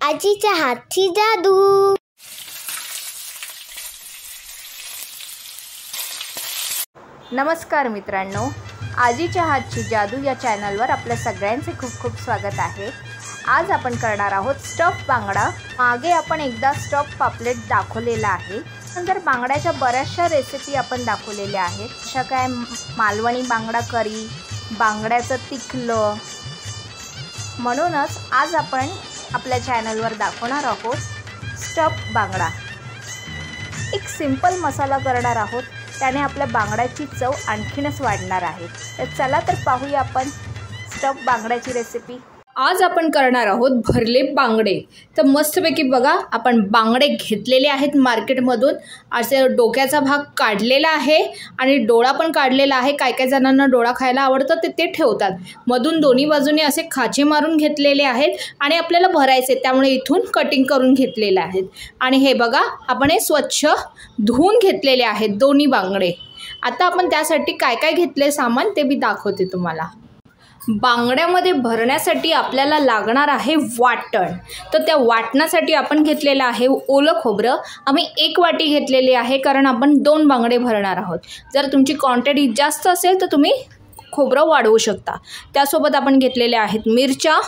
आजीच्या हातची जादू। नमस्कार मित्रांनो, आजीच्या हातची जादू या चॅनलवर आपल्या सगळ्यांचे खूप खूप स्वागत आहे। आज आपण करणार आहोत स्टफ बांगडा। मागे आपण एकदा स्टफ पापलेट दाखवलेला आहे, नंतर बांगड्याच्या बऱ्याचशा रेसिपी आपण दाखवलेल्या आहेत। अशा काय मालवणी बांगडा करी, बांगड्याचं तिखलं। म्हणूनच आज आपण आपल्या चॅनलवर दाखवणार आहोत स्टफ बांगडा। एक सिंपल मसाला करणार आहोत, त्याने आपल्या बांगड्याची चव आणखीनच वाढणार आहे। तर चला तर पाहूया आपण स्टफ बांगड्याची रेसिपी। आज आपण करणार आहोत भरले बांगडे। तर मस्तपैकी बघा, आपण बांगडे घेतलेले आहेत मार्केटमधून। असे डोक्याचा भाग काढलेला आहे आणि डोळा पण काढलेला आहे। काय काय जणांना डोळा खायला आवडतं ते ठेवतात। मधून दोन्ही बाजूने असे खाचे मारून घेतलेले आहेत आणि आपल्याला भरायचे, त्यामुळे इथून कटिंग करून घेतलेले आहेत। आणि हे बघा, आपण हे स्वच्छ धुवून घेतलेले आहेत दोन्ही बांगडे। आता आपण त्यासाठी काय काय घेतले सामान ते मी दाखवते तुम्हाला। बांगड्यामध्ये भरण्यासाठी आपल्याला लागणार आहे वाटण। तर त्या वाटणासाठी आपण घेतलेलं आहे ओलं खोबरं। आम्ही 1 वाटी घेतलेली आहे, कारण आपण 2 बांगडे भरणार आहोत। जर तुमची क्वांटिटी जास्त असेल तर तुम्ही खोबरं वाढवू शकता। त्यासोबत आपण घेतलेले आहेत मिरच्या,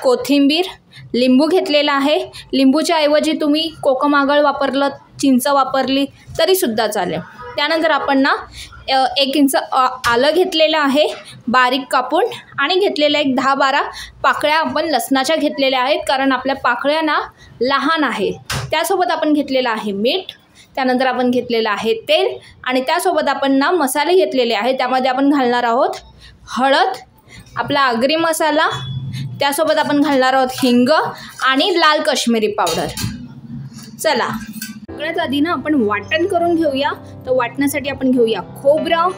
कोथिंबीर, लिंबू घेतलेला आहे। लिंबूच्या ऐवजी तुम्ही कोकम आगळ वापरलं, चिंच वापरली तरीसुद्धा चालेल। त्यानंतर आपण ना 1 इंच आलं घेतलेलं आहे बारीक कापून, आणि घेतलेल्या एक 10-12 पाकळ्या आपण लसणाच्या घेतलेल्या आहेत, कारण आपल्या पाकळ्या ना लहान आहे। त्यासोबत आपण घेतलेलं आहे मीठ, त्यानंतर आपण घेतलेलं आहे तेल, आणि त्यासोबत आपण ना मसाले घेतलेले आहेत। त्यामध्ये आपण घालणार आहोत हळद, आपला आगरी मसाला, त्यासोबत आपण घालणार आहोत हिंग आणि लाल काश्मीरी पावडर। चला सगळ्यात आधी ना आपण वाटण करून घेऊया। तर वाटण्यासाठी आपण घेऊया खोबरं,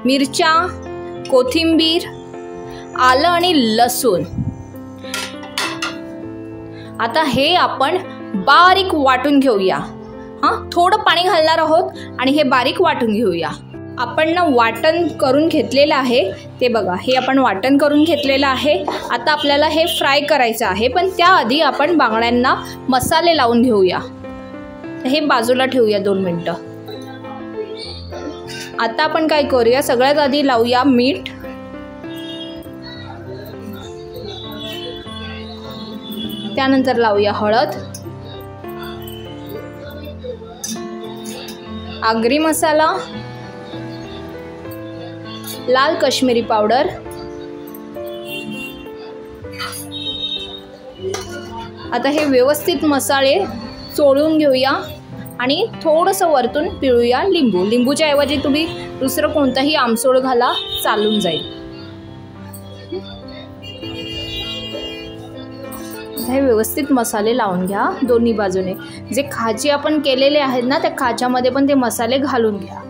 मिरच्या, कोथिंबीर, आलं आणि लसूण। आता हे आपण बारीक वाटून घेऊया। थोडं पाणी घालणार आहोत आणि हे बारीक वाटून घेऊया। आपण ना वाटण करून घेतलेलं आहे, ते बघा, हे आपण वाटण करून घेतलेलं आहे। आता आपल्याला हे फ्राय करायचं आहे, पण त्याआधी आपण बांगड्यांना मसाले लावून घेऊया। हे बाजूला ठेवूया 2 मिनिटं। आता आपण काय करूया, सगळ्यात आधी लावूया मीठ, त्यानंतर लावूया हळद, आगरी मसाला, लाल काश्मीरी पावडर, आता हे व्यवस्थित मसाले चोळून घेऊया आणि थोडंसं वरतून पिळूया लिंबू। लिंबूच्या ऐवजी तुम्ही दुसरं कोणताही आमसूळ घाला, चालून जाईल। हे व्यवस्थित मसाले लावून घ्या दोन्ही बाजूने। जे खाचे आपण केलेले आहेत ना, त्या खाच्यामध्ये पण ते मसाले घालून घ्या।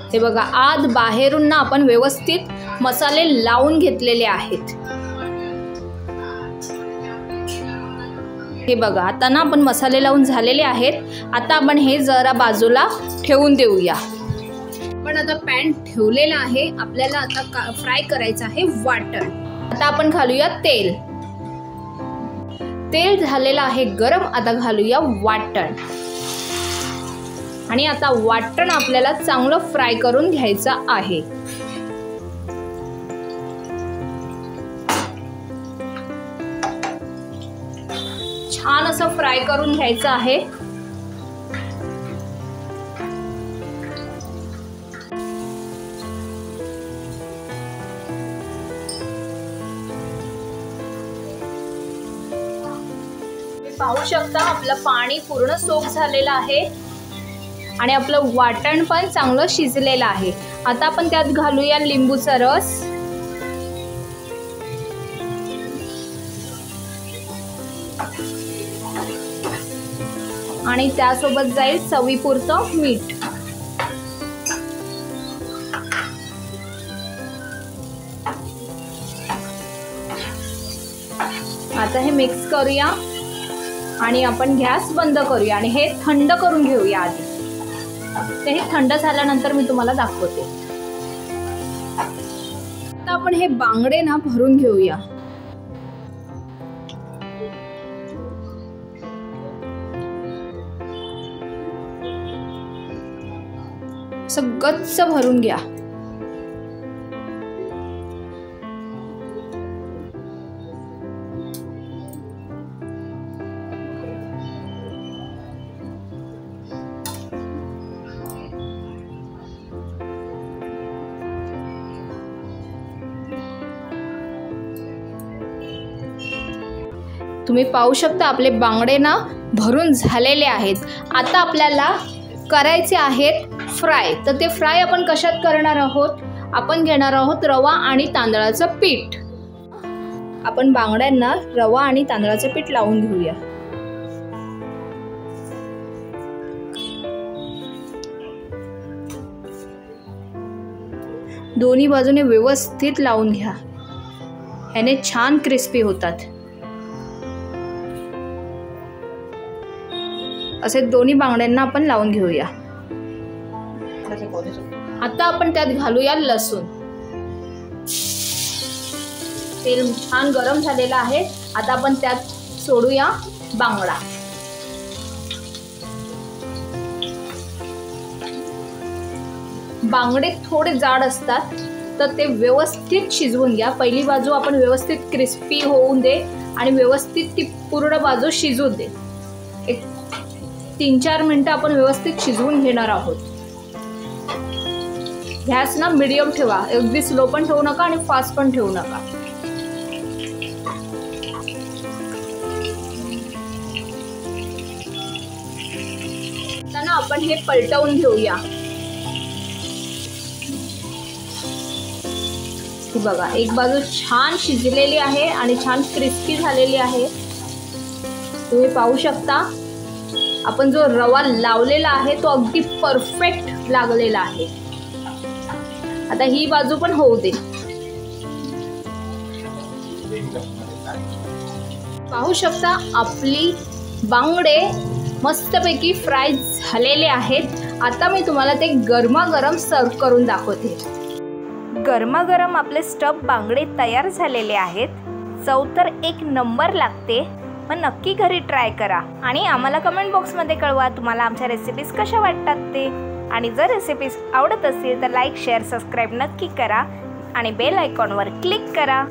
हे बघा, आत बाहेरून ना आपण व्यवस्थित मसाले लावून घेतलेले आहेत। हे बघा, आता ना आपण मसाले लावून झालेले आहेत। आता आपण हे जरा बाजूला ठेवून देऊया। पण आता पॅन ठेवलेला आहे, आपल्याला आता फ्राय करायचं आहे वाटण। आता आपण घालूया तेल। तेल झालेलं आहे गरम, आता घालूया वाटण। आणि आता वाटण आपल्याला चांगलं फ्राय करून घ्यायचं आहे। छान असं फ्राय करून घ्यायचं आहे। पाहू शकता, आपलं पाणी पूर्ण सोक झालेलं आहे आणि आपलं वाटण पण चांगलं शिजलेलं आहे। आता आपण त्यात घालूया लिंबूचा रस, आणि त्यासोबत जाईल चवीपुरतं मीठ। आता हे मिक्स करूया आणि आपण गॅस बंद करूया आणि हे थंड करून घेऊया आधी. ते हे थंड झाल्यानंतर मी तुम्हाला दाखवते. आता आपण हे बांगडे ना भरून घेऊया. असं गच्च भरून घ्या. तुम्ही पाहू शकता आपले बांगडे ना भरून झालेले आहेत. आता आपल्याला करायचे आहेत फ्राय. तर ते फ्राय आपण कशात करणार आहोत? आपण घेणार आहोत रवा आणि तांदळाचं पीठ. आपण बांगड्यांना रवा आणि तांदळाचं पीठ लावून घेऊया. दोन्ही बाजूने व्यवस्थित लावून घ्या. याने छान क्रिस्पी होतात. असे दोन्ही बांगड्यांना आपण लावून घेऊया. आता आपण त्यात घालूया लसूण. तेल छान गरम झालेलं आहे. आता आपण त्यात सोडूया बांगडा. बांगडे थोडे जाड असतात तर ते व्यवस्थित शिजवून घ्या. पहिली बाजू आपण व्यवस्थित क्रिस्पी होऊन दे आणि व्यवस्थित ती पूर्ण बाजू शिजू दे. एक 3-4 मिनिटं आपण व्यवस्थित शिजवून घेणार आहोत. गॅस ना मीडियम ठेवा. अगदी स्लो पण ठेवू नका आणि फास्ट पण ठेवू नका. आता ना आपण हे पलटवून घेऊया. बघा एक बाजू छान शिजलेली आहे आणि छान क्रिस्पी झालेली आहे. तुम्ही पाहू शकता आपण जो रवा लावलेला आहे तो अगदी परफेक्ट लागलेला आहे. आता ही बाजू पण होऊ दे. पाहू शकता आपली बांगडे मस्तपैकी फ्राय झालेले आहेत. आता मी तुम्हाला ते गरमागरम सर्व करून दाखवते. गरमागरम आपले स्टफ बांगडे तयार झालेले आहेत. चव तर एक नंबर लागते. मग नक्की घरी ट्राय करा आणि आम्हाला कमेंट बॉक्समध्ये कळवा तुम्हाला आमच्या रेसिपीज कशा वाटतात ते. आणि जर रेसिपीज आवडत असतील तर लाईक शेअर सबस्क्राईब नक्की करा आणि बेल आयकॉनवर क्लिक करा.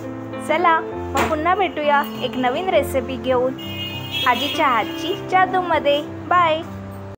चला मग पुन्हा भेटूया एक नवीन रेसिपी घेऊन आजीच्या हातची जादूमध्ये. बाय.